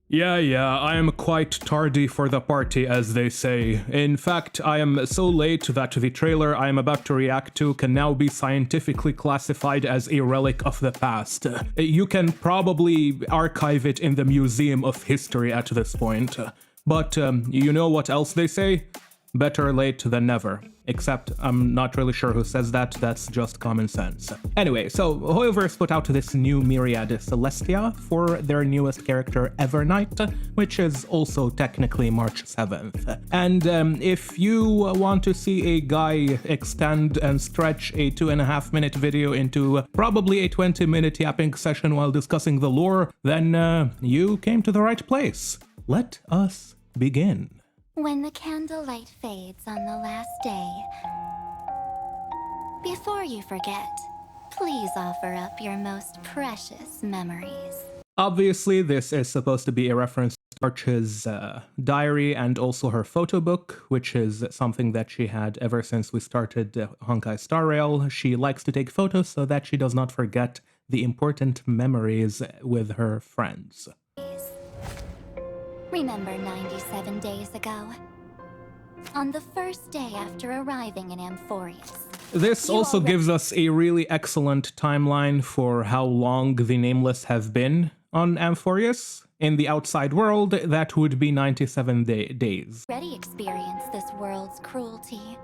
Yeah, I am quite tardy for the party, as they say. In fact, I am so late that the trailer I am about to react to can now be scientifically classified as a relic of the past. You can probably archive it in the Museum of History at this point. But you know what else they say? Better late than never. Except I'm not really sure who says that, that's just common sense. Anyway, so Hoyoverse put out this new Myriad Celestia for their newest character Evernight, which is also technically March 7th. And if you want to see a guy extend and stretch a 2.5-minute video into probably a 20-minute yapping session while discussing the lore, then you came to the right place. Let us begin. When the candlelight fades on the last day, before you forget, please offer up your most precious memories. Obviously, this is supposed to be a reference to March's diary and also her photo book, which is something that she had ever since we started Honkai Star Rail. She likes to take photos so that she does not forget the important memories with her friends. Remember 97 days ago? On the first day after arriving in Amphorius. This also gives us a really excellent timeline for how long the Nameless have been on Amphorius. In the outside world, that would be 97 days. Already experienced this world's cruelty.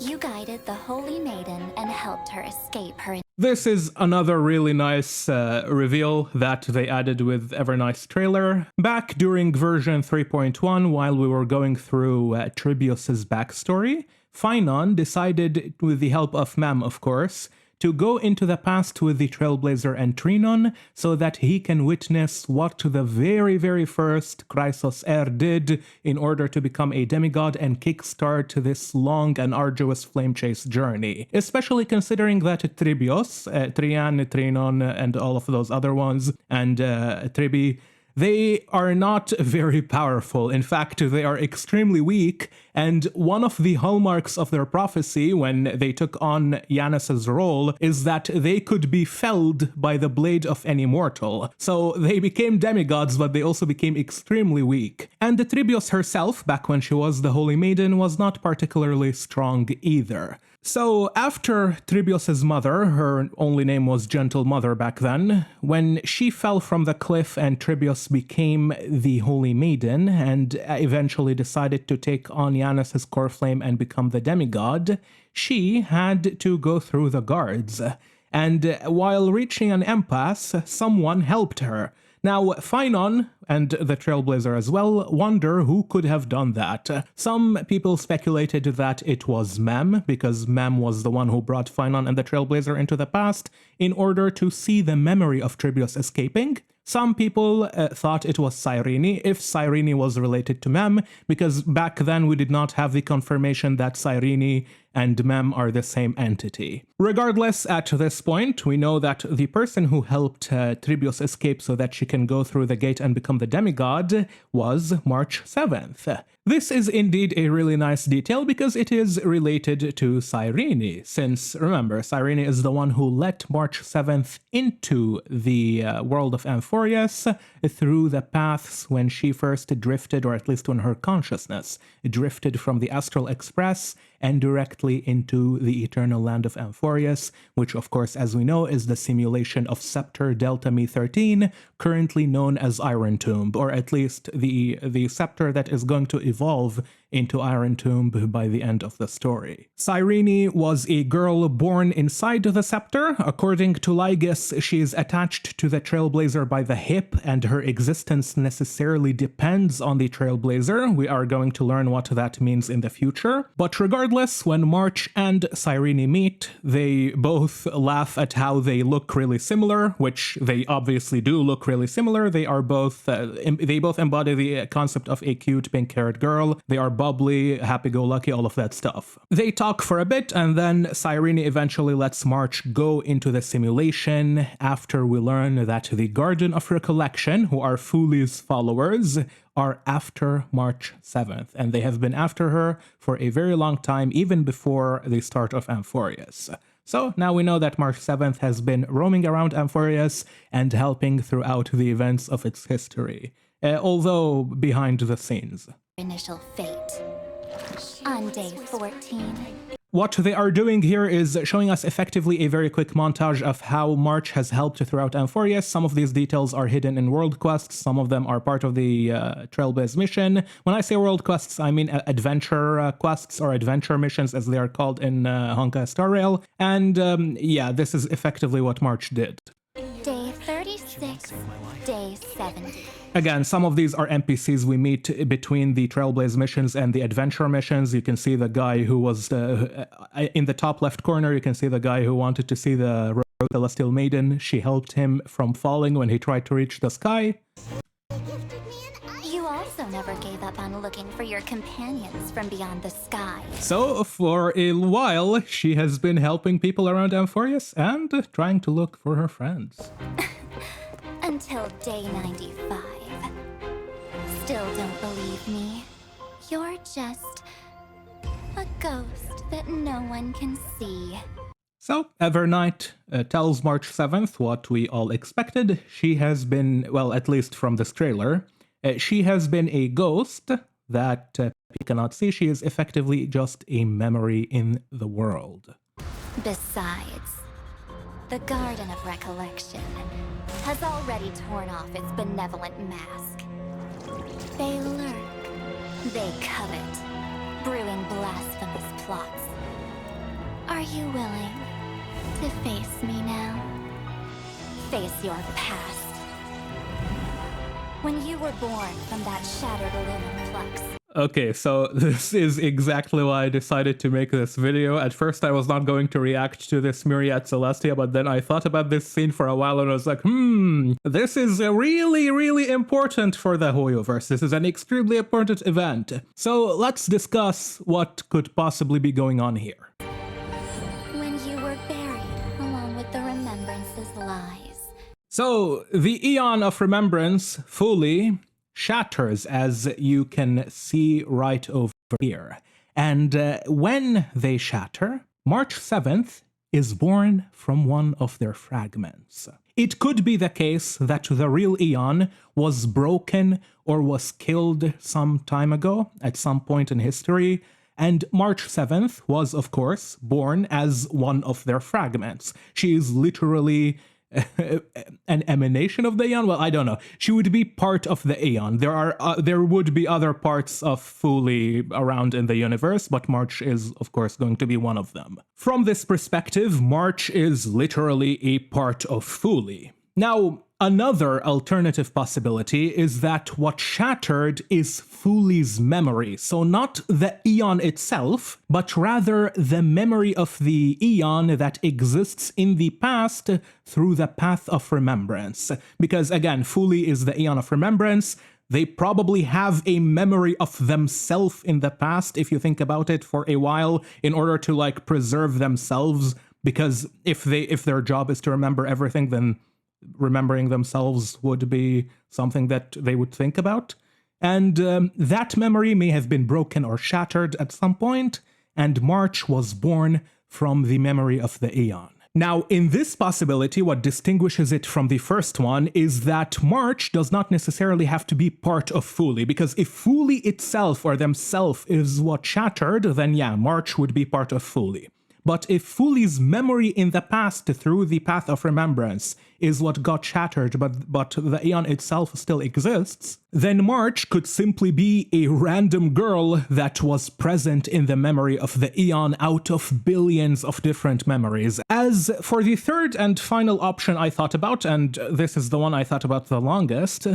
You guided the Holy Maiden and helped her escape her. This is another really nice reveal that they added with Evernight's trailer. Back during version 3.1, while we were going through Tribios's backstory, Phynon decided, with the help of Mem of course, to go into the past with the Trailblazer and Trinon so that he can witness what the very first Chrysos did in order to become a demigod and kickstart this long and arduous flame chase journey. Especially considering that Tribios, Trian, Trinon, and all of those other ones, and Tribi, they are not very powerful. In fact, they are extremely weak, and one of the hallmarks of their prophecy when they took on Yanis's role is that they could be felled by the blade of any mortal. So they became demigods, but they also became extremely weak. And Tribios herself, back when she was the Holy Maiden, was not particularly strong either. So after Tribios's mother, her only name was Gentle Mother back then, when she fell from the cliff and Tribios became the Holy Maiden and eventually decided to take on Yanis's core flame and become the demigod, she had to go through the guards. And while reaching an impasse, someone helped her. Now, Phynon, and the Trailblazer as well, wonder who could have done that. Some people speculated that it was Mem, because Mem was the one who brought Phynon and the Trailblazer into the past in order to see the memory of Tribios escaping. Some people thought it was Cyrene, if Cyrene was related to Mem, because back then we did not have the confirmation that Cyrene and Mem are the same entity. Regardless, at this point, we know that the person who helped Tribios escape so that she can go through the gate and become the demigod was March 7th. This is indeed a really nice detail because it is related to Cyrene, since, remember, Cyrene is the one who let March 7th into the world of Amphorius through the paths when she first drifted, or at least when her consciousness drifted from the Astral Express and directly into the eternal land of Amphorius, which of course, as we know, is the simulation of Scepter Delta Me 13, currently known as Iron Tomb, or at least the scepter that is going to evolve into Iron Tomb by the end of the story. Cyrene was a girl born inside the scepter. According to Lygus, she is attached to the Trailblazer by the hip, and her existence necessarily depends on the Trailblazer. We are going to learn what that means in the future. But regardless, when March and Cyrene meet, they both laugh at how they look really similar, which they obviously do look really similar. They are both, they both embody the concept of a cute pink-haired girl. They are bubbly, happy-go-lucky, all of that stuff. They talk for a bit, and then Cyrene eventually lets March go into the simulation after we learn that the Garden of Recollection, who are Fuli's followers, are after March 7th, and they have been after her for a very long time, even before the start of Amphorius. So now we know that March 7th has been roaming around Amphorius and helping throughout the events of its history. although behind the scenes. Initial fate. On day 14. What they are doing here is showing us effectively a very quick montage of how March has helped throughout Amphorius. Some of these details are hidden in world quests, some of them are part of the Trailblaze mission. When I say world quests, I mean adventure quests or adventure missions as they are called in Honkai Star Rail. And yeah, this is effectively what March did. Day 36, day 70. Again, some of these are NPCs we meet between the Trailblaze missions and the adventure missions. You can see the guy who was in the top left corner. You can see the guy who wanted to see the Celestial Maiden. She helped him from falling when he tried to reach the sky. You also never gave up on looking for your companions from beyond the sky. So for a while, she has been helping people around Amphorius and trying to look for her friends. Until day 95. Still don't believe me. You're just a ghost that no one can see. So, Evernight tells March 7th what we all expected. She has been, well, at least from this trailer, she has been a ghost that people cannot see. She is effectively just a memory in the world. Besides, the Garden of Recollection has already torn off its benevolent mask. They lurk, they covet, brewing blasphemous plots. Are you willing to face me now? Face your past. When you were born from that shattered aluminum flux. Okay, so this is exactly why I decided to make this video. At first I was not going to react to this Myriad Celestia, but then I thought about this scene for a while and I was like, this is really, really important for the Hoyoverse. This is an extremely important event. So let's discuss what could possibly be going on here. When you were buried along with the Remembrance's lies. So the Eon of Remembrance, Fuli, shatters, as you can see right over here. And when they shatter, March 7th is born from one of their fragments. It could be the case that the real Eon was broken or was killed some time ago, at some point in history, and March 7th was, of course, born as one of their fragments. She is literally an emanation of the Aeon? Well, I don't know. She would be part of the Aeon. There would be other parts of Fuli around in the universe, but March is, of course, going to be one of them. From this perspective, March is literally a part of Fuli. Now, another alternative possibility is that what shattered is Fuli's memory. So not the Eon itself, but rather the memory of the Eon that exists in the past through the path of remembrance. Because again, Fuli is the Eon of remembrance. They probably have a memory of themselves in the past, if you think about it for a while, in order to like preserve themselves. Because if their job is to remember everything, then remembering themselves would be something that they would think about. And that memory may have been broken or shattered at some point, and March was born from the memory of the Aeon. Now, in this possibility, what distinguishes it from the first one is that March does not necessarily have to be part of Fuli, because if Fuli itself or themselves is what shattered, then yeah, March would be part of Fuli. But if Fuli's memory in the past through the path of remembrance is what got shattered, but the Aeon itself still exists, then March could simply be a random girl that was present in the memory of the Aeon out of billions of different memories. As for the third and final option I thought about, and this is the one I thought about the longest,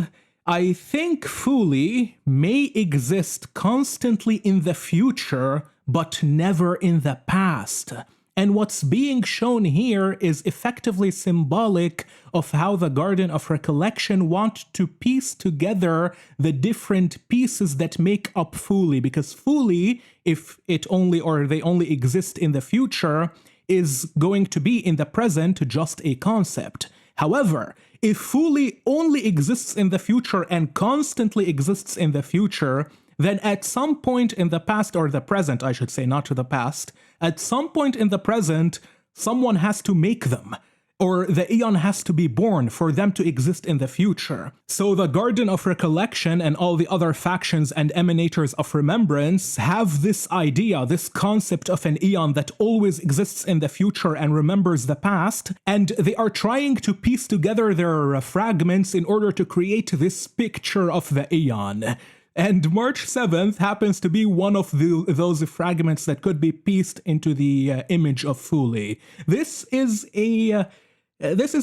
I think Fuli may exist constantly in the future, but never in the past. And what's being shown here is effectively symbolic of how the Garden of Recollection want to piece together the different pieces that make up Fuli, because Fuli, if it only or they only exist in the future, is going to be in the present just a concept. However, if Fuli only exists in the future and constantly exists in the future, then at some point in the past, or the present, I should say, not to the past, at some point in the present, someone has to make them. or the Aeon has to be born for them to exist in the future. So the Garden of Recollection and all the other factions and emanators of remembrance have this idea, this concept of an Aeon that always exists in the future and remembers the past, and they are trying to piece together their fragments in order to create this picture of the Aeon. And March 7th happens to be one of those fragments that could be pieced into the image of Fuli. This is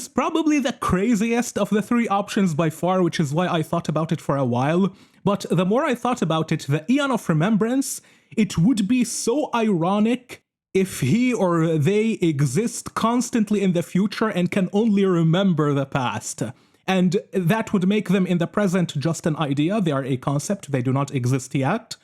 probably the craziest of the three options by far, which is why I thought about it for a while. But the more I thought about it, the Aeon of Remembrance, it would be so ironic if he or they exist constantly in the future and can only remember the past. And that would make them in the present just an idea. They are a concept. They do not exist yet.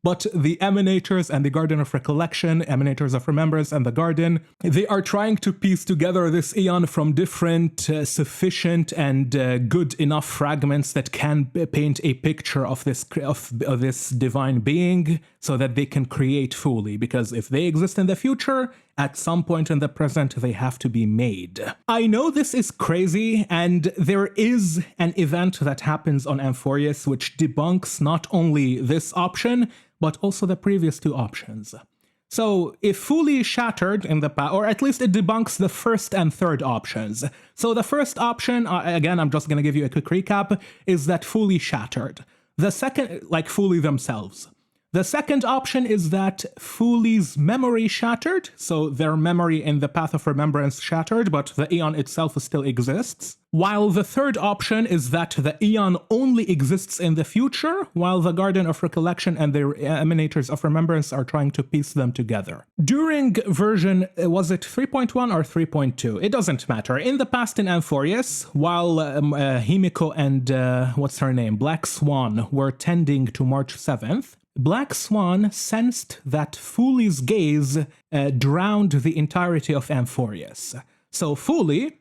But the Emanators and the Garden of Recollection, Emanators of Remembrance and the Garden, they are trying to piece together this Aeon from different sufficient and good enough fragments that can paint a picture of this divine being so that they can create Fuli. Because if they exist in the future, at some point in the present, they have to be made. I know this is crazy, and there is an event that happens on Amphorius which debunks not only this option, but also the previous two options. So if Fuli is shattered in the past, or at least it debunks the first and third options. So the first option, again, I'm just going to give you a quick recap, is that Fuli shattered. The second, like Fuli themselves. The second option is that Fuli's memory shattered, so their memory in the Path of Remembrance shattered, but the Aeon itself still exists. While the third option is that the Aeon only exists in the future, while the Garden of Recollection and the Emanators of Remembrance are trying to piece them together. During version, was it 3.1 or 3.2? It doesn't matter. In the past in Amphorius, while Himiko and, what's her name, Black Swan were tending to March 7th, Black Swan sensed that Fuli's gaze drowned the entirety of Amphorius. So Fuli,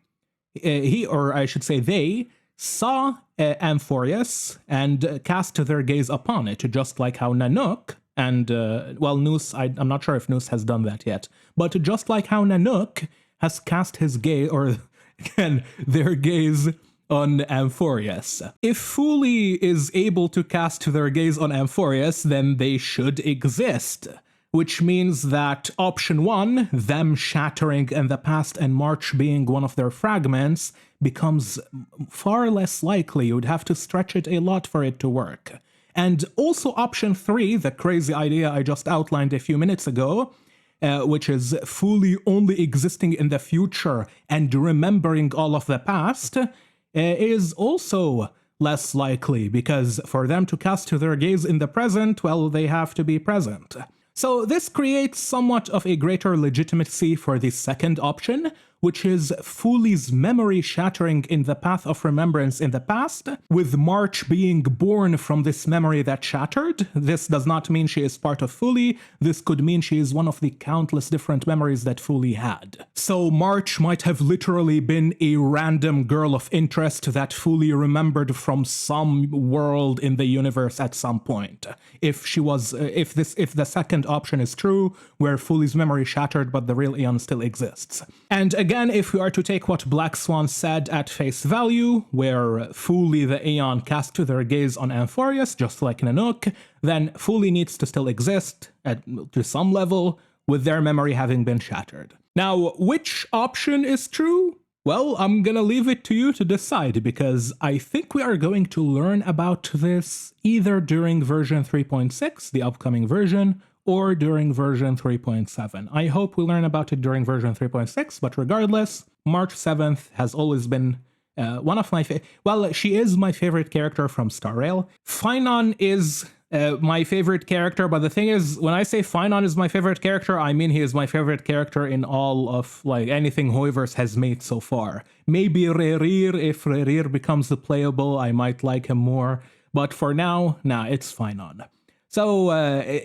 they, saw Amphorius and cast their gaze upon it, just like how Nanook and, Noose, I'm not sure if Noose has done that yet, but just like how Nanook has cast his gaze, or again, their gaze on Amphorius. If Fuli is able to cast their gaze on Amphorius, then they should exist. Which means that option 1, them shattering in the past and March being one of their fragments, becomes far less likely. You would have to stretch it a lot for it to work. And also option 3, the crazy idea I just outlined a few minutes ago, which is Fuli only existing in the future and remembering all of the past, is also less likely, because for them to cast their gaze in the present, well, they have to be present. So this creates somewhat of a greater legitimacy for the second option, which is Fuli's memory shattering in the Path of Remembrance in the past, with March being born from this memory that shattered. This does not mean she is part of Fuli. This could mean she is one of the countless different memories that Fuli had. So March might have literally been a random girl of interest that Fuli remembered from some world in the universe at some point. If the second option is true, where Fuli's memory shattered but the real Aeon still exists. And again, if we are to take what Black Swan said at face value, where Fuli the Aeon cast their gaze on Amphorius, just like Nanook, then Fuli needs to still exist to some level, with their memory having been shattered. Now, which option is true? Well, I'm gonna leave it to you to decide, because I think we are going to learn about this either during version 3.6, the upcoming version, or during version 3.7. I hope we learn about it during version 3.6, but regardless, March 7th has always been one of my she is my favorite character from Star Rail. Finon is my favorite character, but the thing is, when I say Finon is my favorite character, I mean he is my favorite character in all of, anything Hoiverse has made so far. Maybe Rerir, if Rerir becomes playable, I might like him more, but for now, nah, it's Finon. So,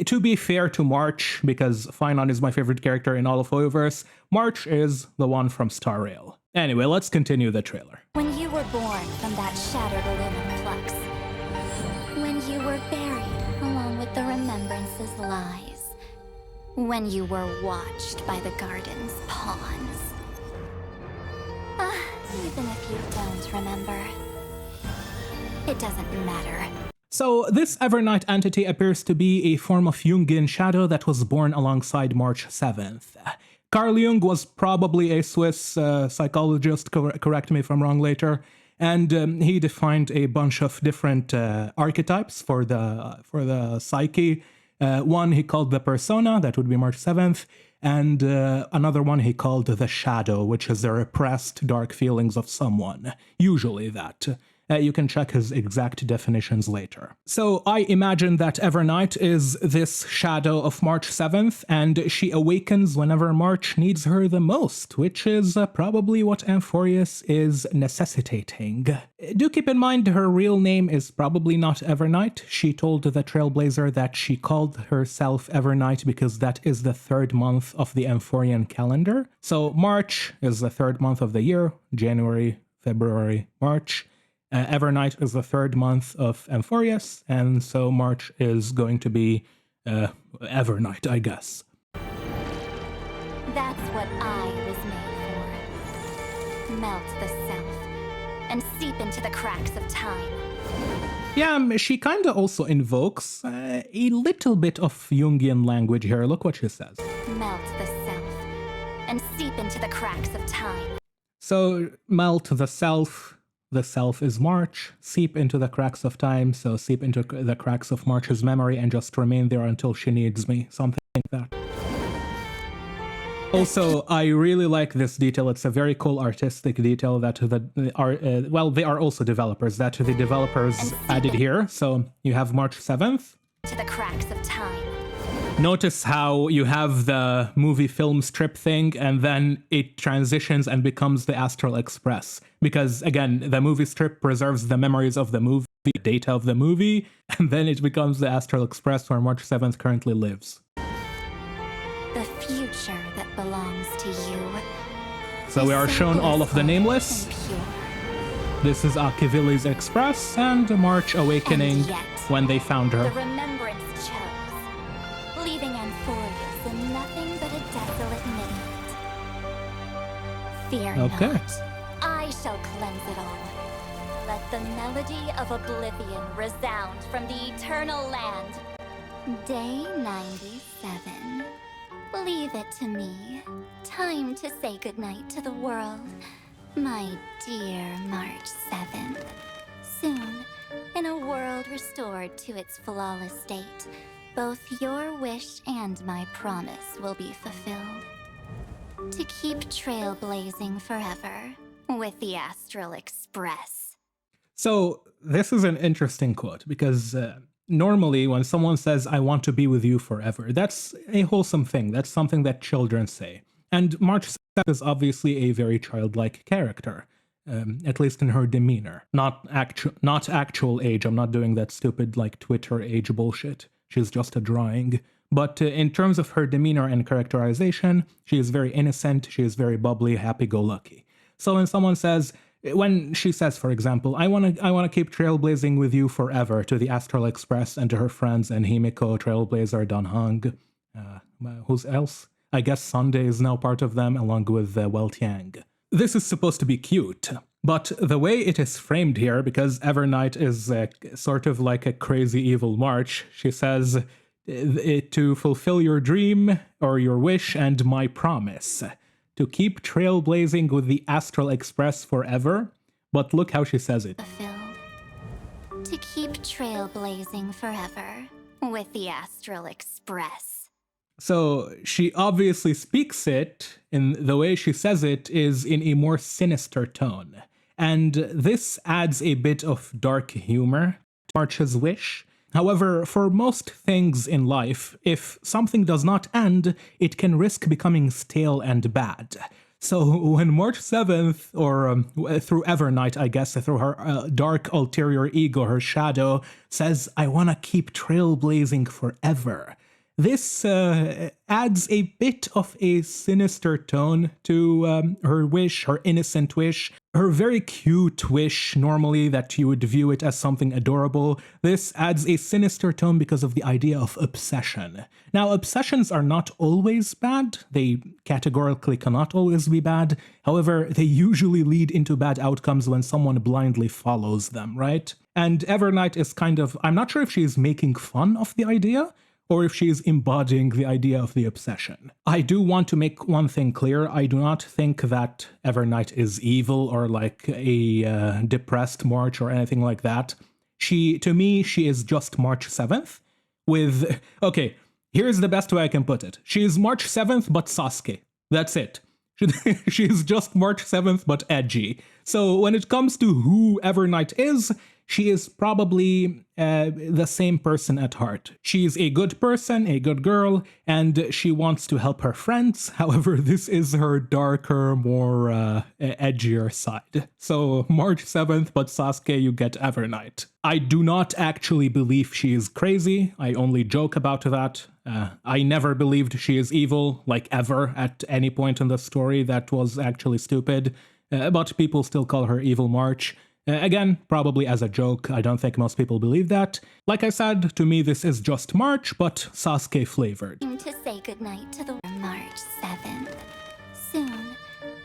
to be fair to March, because Finon is my favorite character in all of Hoiverse, March is the one from Star Rail. Anyway, let's continue the trailer. When you were born from that shattered aluminum flux, when you were buried along with the remembrance's lies, when you were watched by the garden's pawns, Even if you don't remember, it doesn't matter. So this Evernight entity appears to be a form of Jungian shadow that was born alongside March 7th. Carl Jung was probably a Swiss psychologist, correct me if I'm wrong later, and he defined a bunch of different archetypes for the psyche. One he called the persona, that would be March 7th, and another one he called the shadow, which is the repressed dark feelings of someone, usually that. You can check his exact definitions later. So I imagine that Evernight is this shadow of March 7th, and she awakens whenever March needs her the most, which is probably what Amphorius is necessitating. Do keep in mind her real name is probably not Evernight. She told the Trailblazer that she called herself Evernight because that is the third month of the Amphorian calendar. So March is the third month of the year, January, February, March. Evernight is the third month of Amphorius, and so March is going to be Evernight, I guess. That's what I was made for. Melt the self and seep into the cracks of time. Yeah, she kinda also invokes a little bit of Jungian language here. Look what she says. Melt the self and seep into the cracks of time. So, melt the self. The self is March, seep into the cracks of time, so seep into the cracks of March's memory and just remain there until she needs me, something like that. Also, I really like this detail. It's a very cool artistic detail that they are also developers, that the developers added here. So you have March 7th. To the cracks of time. Notice how you have the movie film strip thing and then it transitions and becomes the Astral Express. Because again, the movie strip preserves the memories of the movie, data of the movie, and then it becomes the Astral Express where March 7th currently lives. The future that belongs to you. So we are shown all of the nameless. This is Akivilli's Express and March awakening when they found her. The remembrance chose, leaving Amphorius in nothing but a desolate midnight. Fear not, I shall cleanse it all. Let the melody of oblivion resound from the eternal land. Day 97. Leave it to me. Time to say goodnight to the world, my dear March 7th. Soon, in a world restored to its flawless state, both your wish and my promise will be fulfilled. To keep trailblazing forever with the Astral Express. So this is an interesting quote because normally when someone says, I want to be with you forever, that's a wholesome thing. That's something that children say. And March 7th is obviously a very childlike character, at least in her demeanor. Not actual age. I'm not doing that stupid like Twitter age bullshit. She's just a drawing. But in terms of her demeanor and characterization, she is very innocent. She is very bubbly, happy-go-lucky. So when she says, for example, I want to keep trailblazing with you forever to the Astral Express and to her friends and Himiko, Trailblazer, Danhang, who's else? I guess Sunday is now part of them, along with Weltiang. This is supposed to be cute, but the way it is framed here, because Evernight is sort of like a crazy evil March, she says, to fulfill your dream or your wish and my promise, to keep trailblazing with the Astral Express forever. But look how she says it. Fulfilled. To keep trailblazing forever with the Astral Express. So she obviously speaks it, in the way she says it is in a more sinister tone. And this adds a bit of dark humor to March's wish. However, for most things in life, if something does not end, it can risk becoming stale and bad. So when March 7th, or through Evernight, I guess, through her dark ulterior ego, her shadow, says, I want to keep trailblazing forever, this adds a bit of a sinister tone to her wish, her innocent wish, her very cute wish, normally that you would view it as something adorable. This adds a sinister tone because of the idea of obsession. Now, obsessions are not always bad. They categorically cannot always be bad. However, they usually lead into bad outcomes when someone blindly follows them, right? And Evernight is kind of, I'm not sure if she's making fun of the idea, or if she's embodying the idea of the obsession. I do want to make one thing clear. I do not think that Evernight is evil or like a depressed March or anything like that. To me, she is just March 7th with, okay, here's the best way I can put it. She is March 7th, but Sasuke. That's it. She's just March 7th, but edgy. So when it comes to who Evernight is, she is probably the same person at heart. She's a good person, a good girl, and she wants to help her friends. However, this is her darker, more edgier side. So March 7th, but Sasuke, you get Evernight. I do not actually believe she is crazy. I only joke about that. I never believed she is evil, like ever, at any point in the story. That was actually stupid. But people still call her Evil March. Again, probably as a joke. I don't think most people believe that. Like I said, to me this is just March, but Sasuke flavored. To say goodnight to the March 7th. Soon,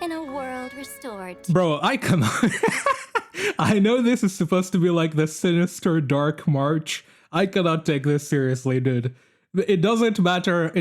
in a world restored to Bro, I cannot... I know this is supposed to be like the sinister dark March. I cannot take this seriously, dude. It doesn't matter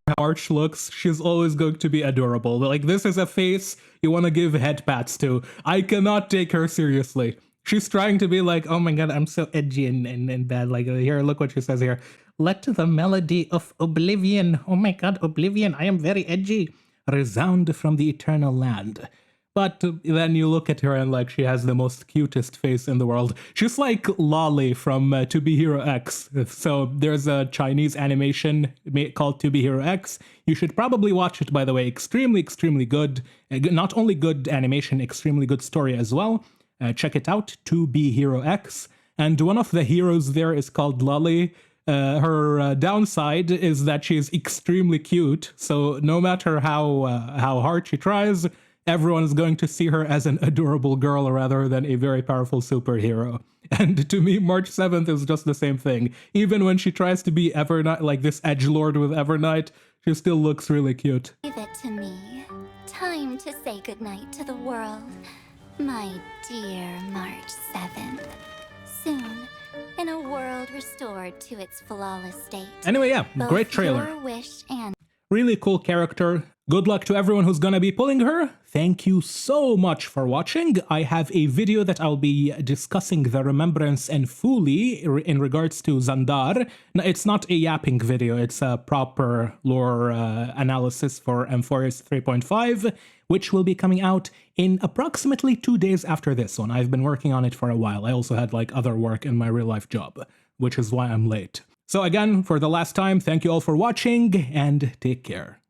how March looks, she's always going to be adorable. Like, this is a face you want to give head pats to. I cannot take her seriously. She's trying to be like, oh my god, I'm so edgy and bad. Like, here, look what she says here. Let the melody of oblivion, oh my god, oblivion, I am very edgy, resound from the eternal land. But then you look at her and like she has the most cutest face in the world. She's like Lolly from To Be Hero X. So there's a Chinese animation called To Be Hero X. You should probably watch it, by the way. Extremely, extremely good. Not only good animation, extremely good story as well. Check it out, To Be Hero X. And one of the heroes there is called Lolly. Her downside is that she is extremely cute. So no matter how hard she tries, everyone is going to see her as an adorable girl rather than a very powerful superhero. And to me, March 7th is just the same thing. Even when she tries to be Evernight, like this edgelord with Evernight, she still looks really cute. give it to me. Time to say goodnight to the world. My dear March 7th. Soon, in a world restored to its flawless state. Anyway, yeah, Both great trailer. your wish and Really cool character. Good luck to everyone who's gonna be pulling her. Thank you so much for watching. I have a video that I'll be discussing the Remembrance and Fuli in regards to Xandar. Now, it's not a yapping video, it's a proper lore analysis for Amphorius 3.5, which will be coming out in approximately 2 days after this one. I've been working on it for a while. I also had like other work in my real life job, which is why I'm late. So again, for the last time, thank you all for watching and take care.